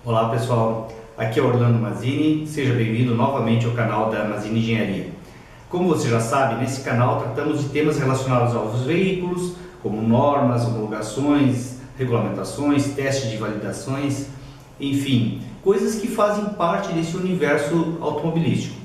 Olá pessoal, aqui é Orlando Mazzini, seja bem-vindo novamente ao canal da Mazzini Engenharia. Como você já sabe, nesse canal tratamos de temas relacionados aos veículos, como normas, homologações, regulamentações, testes de validações, enfim, coisas que fazem parte desse universo automobilístico.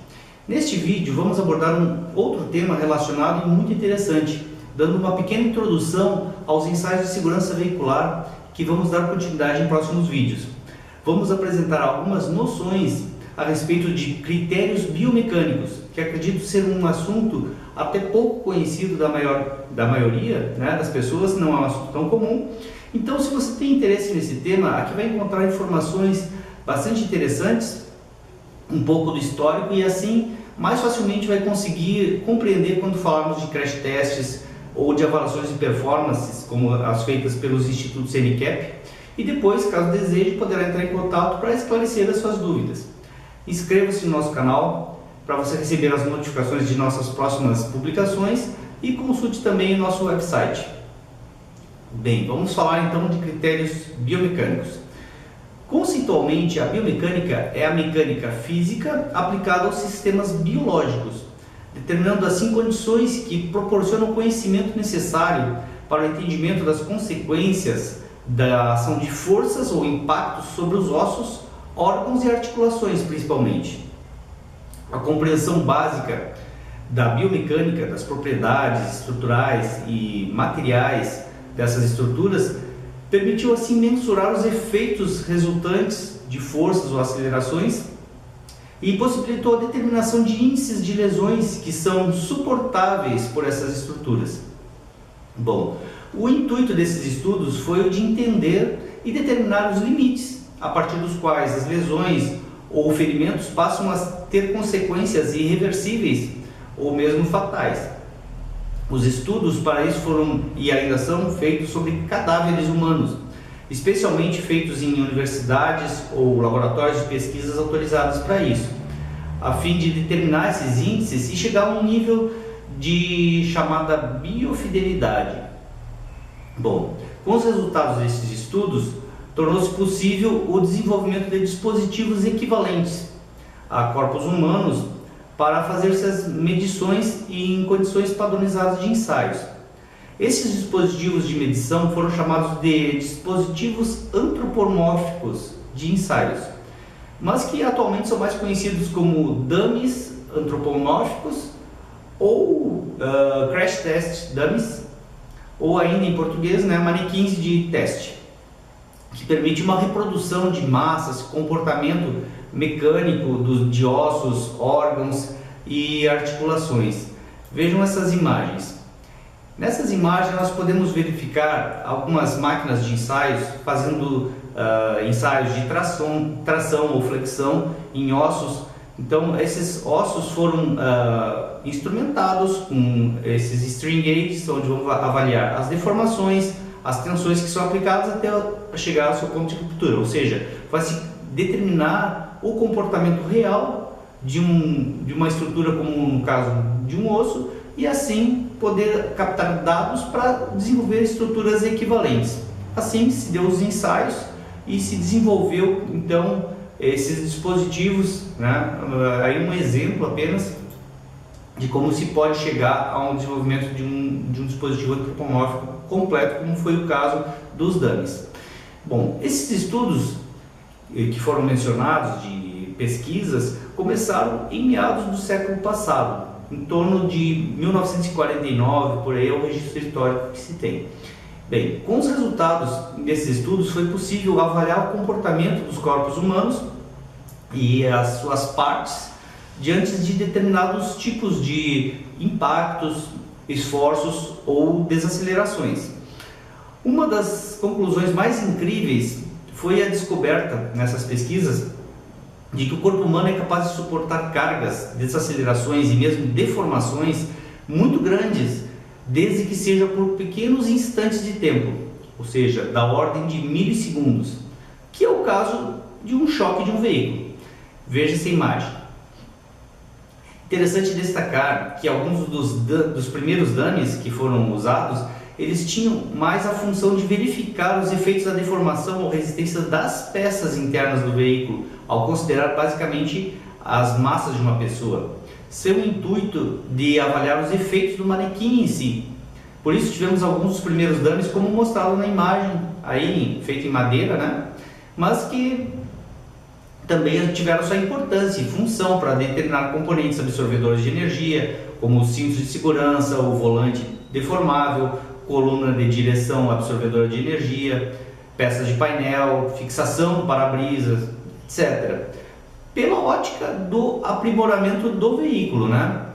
Neste vídeo vamos abordar um outro tema relacionado e muito interessante, dando uma pequena introdução aos ensaios de segurança veicular que vamos dar continuidade em próximos vídeos. Vamos apresentar algumas noções a respeito de critérios biomecânicos, que acredito ser um assunto até pouco conhecido da maioria, né, das pessoas, não é um assunto tão comum. Então, se você tem interesse nesse tema, aqui vai encontrar informações bastante interessantes, um pouco do histórico, e assim mais facilmente vai conseguir compreender quando falarmos de crash tests ou de avaliações de performances, como as feitas pelos institutos NCAP. E depois, caso deseje, poderá entrar em contato para esclarecer as suas dúvidas. Inscreva-se no nosso canal para você receber as notificações de nossas próximas publicações e consulte também o nosso website. Bem, vamos falar então de critérios biomecânicos. Conceitualmente, a biomecânica é a mecânica física aplicada aos sistemas biológicos, determinando assim condições que proporcionam o conhecimento necessário para o entendimento das consequências da ação de forças ou impactos sobre os ossos, órgãos e articulações principalmente. A compreensão básica da biomecânica, das propriedades estruturais e materiais dessas estruturas, permitiu assim mensurar os efeitos resultantes de forças ou acelerações e possibilitou a determinação de índices de lesões que são suportáveis por essas estruturas. Bom, o intuito desses estudos foi o de entender e determinar os limites a partir dos quais as lesões ou ferimentos passam a ter consequências irreversíveis ou mesmo fatais. Os estudos para isso foram e ainda são feitos sobre cadáveres humanos, especialmente feitos em universidades ou laboratórios de pesquisas autorizados para isso, a fim de determinar esses índices e chegar a um nível de chamada biofidelidade. Bom, com os resultados desses estudos, tornou-se possível o desenvolvimento de dispositivos equivalentes a corpos humanos para fazer-se as medições em condições padronizadas de ensaios. Esses dispositivos de medição foram chamados de dispositivos antropomórficos de ensaios, mas que atualmente são mais conhecidos como dummies antropomórficos ou crash test dummies, ou ainda em português, né, manequins de teste, que permite uma reprodução de massas, comportamento mecânico de ossos, órgãos e articulações. Vejam essas imagens. Nessas imagens nós podemos verificar algumas máquinas de ensaios fazendo ensaios de tração ou flexão em ossos. Então esses ossos foram instrumentados com esses string gauges, onde vamos avaliar as deformações, as tensões que são aplicadas até chegar ao seu ponto de ruptura, ou seja, vai se determinar o comportamento real de uma estrutura, como no caso de um osso, e assim poder captar dados para desenvolver estruturas equivalentes. Assim se deu os ensaios e se desenvolveu então esses dispositivos, né? Aí um exemplo apenas de como se pode chegar a um desenvolvimento de um dispositivo antropomórfico completo, como foi o caso dos dummies. Bom, esses estudos que foram mencionados de pesquisas começaram em meados do século passado, em torno de 1949, por aí é o registro histórico que se tem. Bem, com os resultados desses estudos foi possível avaliar o comportamento dos corpos humanos e as suas partes diante de determinados tipos de impactos, esforços ou desacelerações. Uma das conclusões mais incríveis foi a descoberta nessas pesquisas de que o corpo humano é capaz de suportar cargas, desacelerações e mesmo deformações muito grandes, desde que seja por pequenos instantes de tempo, ou seja, da ordem de milissegundos, que é o caso de um choque de um veículo. Veja essa imagem. Interessante destacar que alguns dos primeiros dummies que foram usados, eles tinham mais a função de verificar os efeitos da deformação ou resistência das peças internas do veículo, ao considerar basicamente as massas de uma pessoa, sem o intuito de avaliar os efeitos do manequim em si. Por isso tivemos alguns dos primeiros dummies, como mostrado na imagem, aí feito em madeira, né? Mas que também tiveram sua importância e função para determinar componentes absorvedores de energia, como os cintos de segurança, o volante deformável, coluna de direção absorvedora de energia, peças de painel, fixação do para-brisas, etc. Pela ótica do aprimoramento do veículo, né?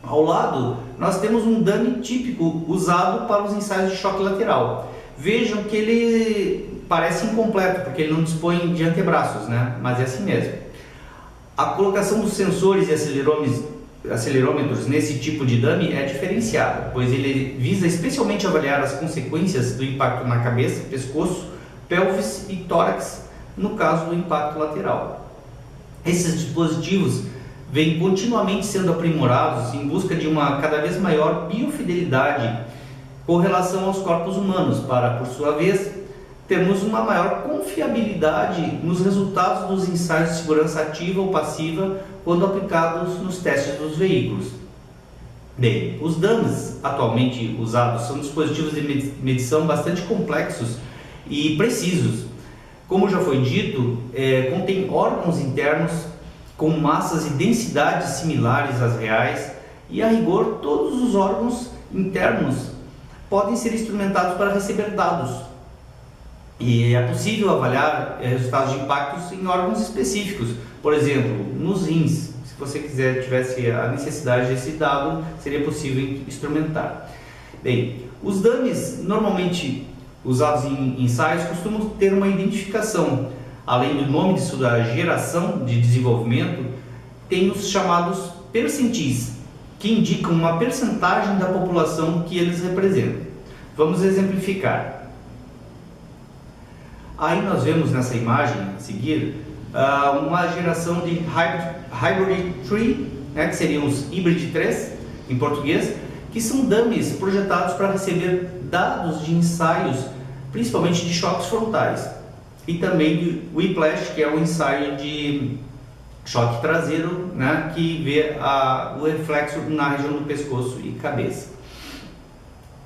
Ao lado, nós temos um dummy típico usado para os ensaios de choque lateral. Vejam que ele parece incompleto, porque ele não dispõe de antebraços, né? Mas é assim mesmo. A colocação dos sensores e acelerômetros nesse tipo de dummy é diferenciada, pois ele visa especialmente avaliar as consequências do impacto na cabeça, pescoço, pelvis e tórax, no caso do impacto lateral. Esses dispositivos vêm continuamente sendo aprimorados em busca de uma cada vez maior biofidelidade com relação aos corpos humanos, para, por sua vez, termos uma maior confiabilidade nos resultados dos ensaios de segurança ativa ou passiva quando aplicados nos testes dos veículos. Bem, os dummies atualmente usados são dispositivos de medição bastante complexos e precisos. Como já foi dito, contém órgãos internos com massas e densidades similares às reais, e a rigor todos os órgãos internos podem ser instrumentados para receber dados. E é possível avaliar resultados de impactos em órgãos específicos, por exemplo, nos rins. Se você tivesse a necessidade desse dado, seria possível instrumentar. Bem, os dummies normalmente usados em ensaios costumam ter uma identificação. Além do nome de sua geração de desenvolvimento, tem os chamados percentis, que indicam uma percentagem da população que eles representam. Vamos exemplificar. Aí nós vemos nessa imagem a seguir uma geração de Hybrid 3, né, que seriam os Hybrid 3 em português, que são dummies projetados para receber dados de ensaios, principalmente de choques frontais, e também de whiplash, que é o ensaio de choque traseiro, né, que vê o reflexo na região do pescoço e cabeça.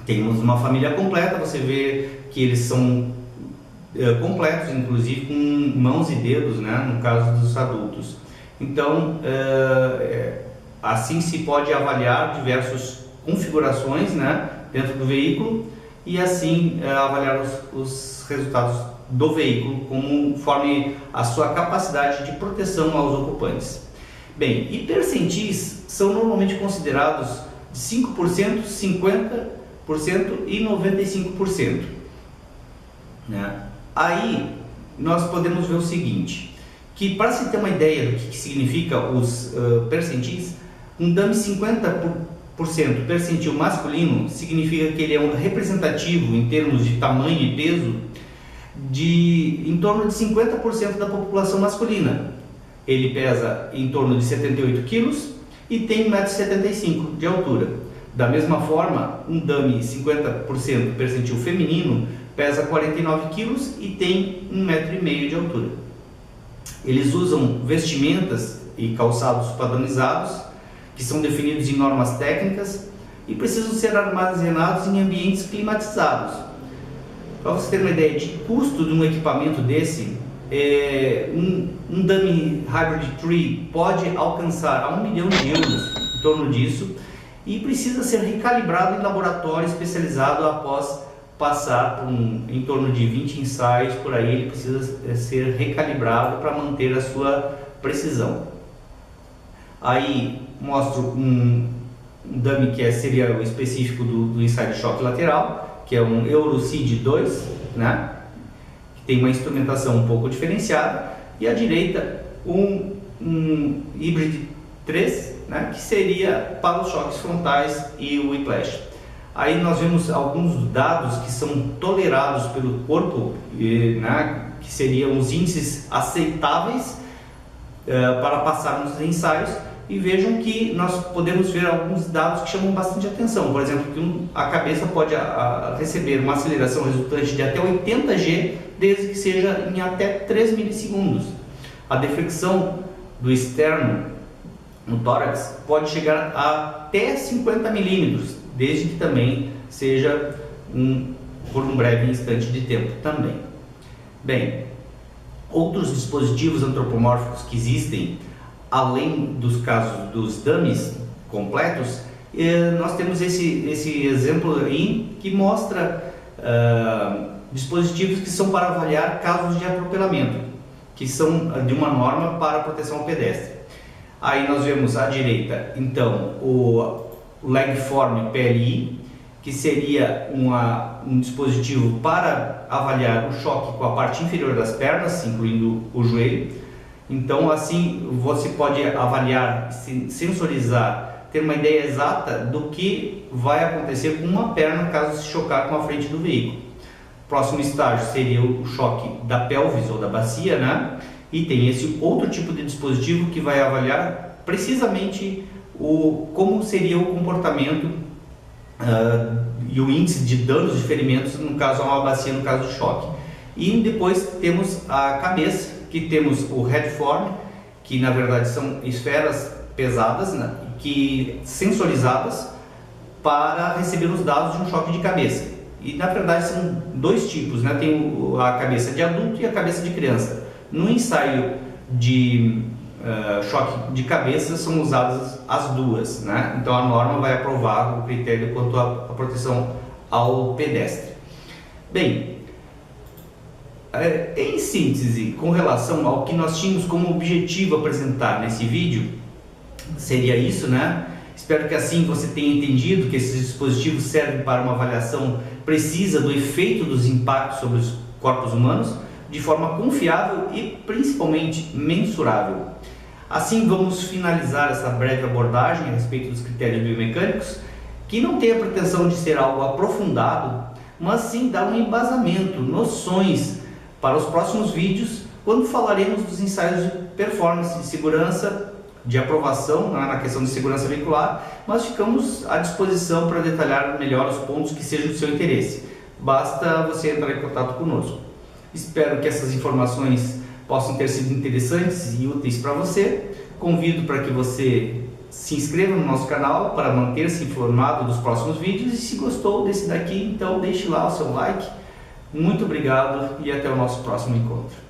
Temos uma família completa, você vê que eles são completos, inclusive com mãos e dedos, né, no caso dos adultos. Então, assim se pode avaliar diversas configurações, né, dentro do veículo, e assim avaliar os resultados do veículo conforme a sua capacidade de proteção aos ocupantes. Bem, e percentis são normalmente considerados de 5%, 50% e 95%. Né? Aí nós podemos ver o seguinte, que para se ter uma ideia do que significa os percentis, um dummy 50% percentil masculino significa que ele é representativo em termos de tamanho e peso em torno de 50% da população masculina. Ele pesa em torno de 78 kg e tem 1,75 m de altura. Da mesma forma, um dummy 50% percentil feminino pesa 49 kg e tem 1,5 m de altura. Eles usam vestimentas e calçados padronizados, que são definidos em normas técnicas e precisam ser armazenados em ambientes climatizados. Para você ter uma ideia de custo de um equipamento desse, um dummy Hybrid 3 pode alcançar a 1 milhão de euros, em torno disso, e precisa ser recalibrado em laboratório especializado após passar por em torno de 20 ensaios. Por aí ele precisa ser recalibrado para manter a sua precisão. Aí mostro um dummy que seria o específico do ensaio de choque lateral, que é um Eurocid 2, né, que tem uma instrumentação um pouco diferenciada, e à direita um Hybrid 3, né, que seria para os choques frontais e o whiplash. Aí nós vemos alguns dados que são tolerados pelo corpo, né, que seriam os índices aceitáveis para passar nos ensaios, e vejam que nós podemos ver alguns dados que chamam bastante atenção. Por exemplo, que a cabeça pode receber uma aceleração resultante de até 80 G, desde que seja em até 3 milissegundos. A deflexão do externo no tórax pode chegar a até 50 milímetros, desde que também seja por um breve instante de tempo também. Bem, outros dispositivos antropomórficos que existem, além dos casos dos dummies completos, nós temos esse exemplo aí que mostra dispositivos que são para avaliar casos de atropelamento, que são de uma norma para proteção ao pedestre. Aí nós vemos à direita, então, o Legform PLI, que seria um dispositivo para avaliar o choque com a parte inferior das pernas, incluindo o joelho. Então, assim, você pode avaliar, sensorizar, ter uma ideia exata do que vai acontecer com uma perna caso se chocar com a frente do veículo. Próximo estágio seria o choque da pelvis ou da bacia, né? E tem esse outro tipo de dispositivo que vai avaliar precisamente como seria o comportamento e o índice de danos e ferimentos no caso a uma bacia, no caso do choque. E depois temos a cabeça, que temos o headform, que na verdade são esferas pesadas, né, que sensorizadas para receber os dados de um choque de cabeça. E na verdade são dois tipos, né? Tem a cabeça de adulto e a cabeça de criança. No ensaio de choque de cabeça são usadas as duas, né? Então a norma vai aprovar o critério quanto à proteção ao pedestre. Bem, em síntese, com relação ao que nós tínhamos como objetivo apresentar nesse vídeo, seria isso, né? Espero que assim você tenha entendido que esses dispositivos servem para uma avaliação precisa do efeito dos impactos sobre os corpos humanos, de forma confiável e principalmente mensurável. Assim vamos finalizar essa breve abordagem a respeito dos critérios biomecânicos, que não tem a pretensão de ser algo aprofundado, mas sim dar um embasamento, noções para os próximos vídeos, quando falaremos dos ensaios de performance, de segurança, de aprovação na questão de segurança veicular, mas ficamos à disposição para detalhar melhor os pontos que sejam do seu interesse. Basta você entrar em contato conosco. Espero que essas informações possam ter sido interessantes e úteis para você. Convido para que você se inscreva no nosso canal para manter-se informado dos próximos vídeos, e se gostou desse daqui, então deixe lá o seu like. Muito obrigado e até o nosso próximo encontro.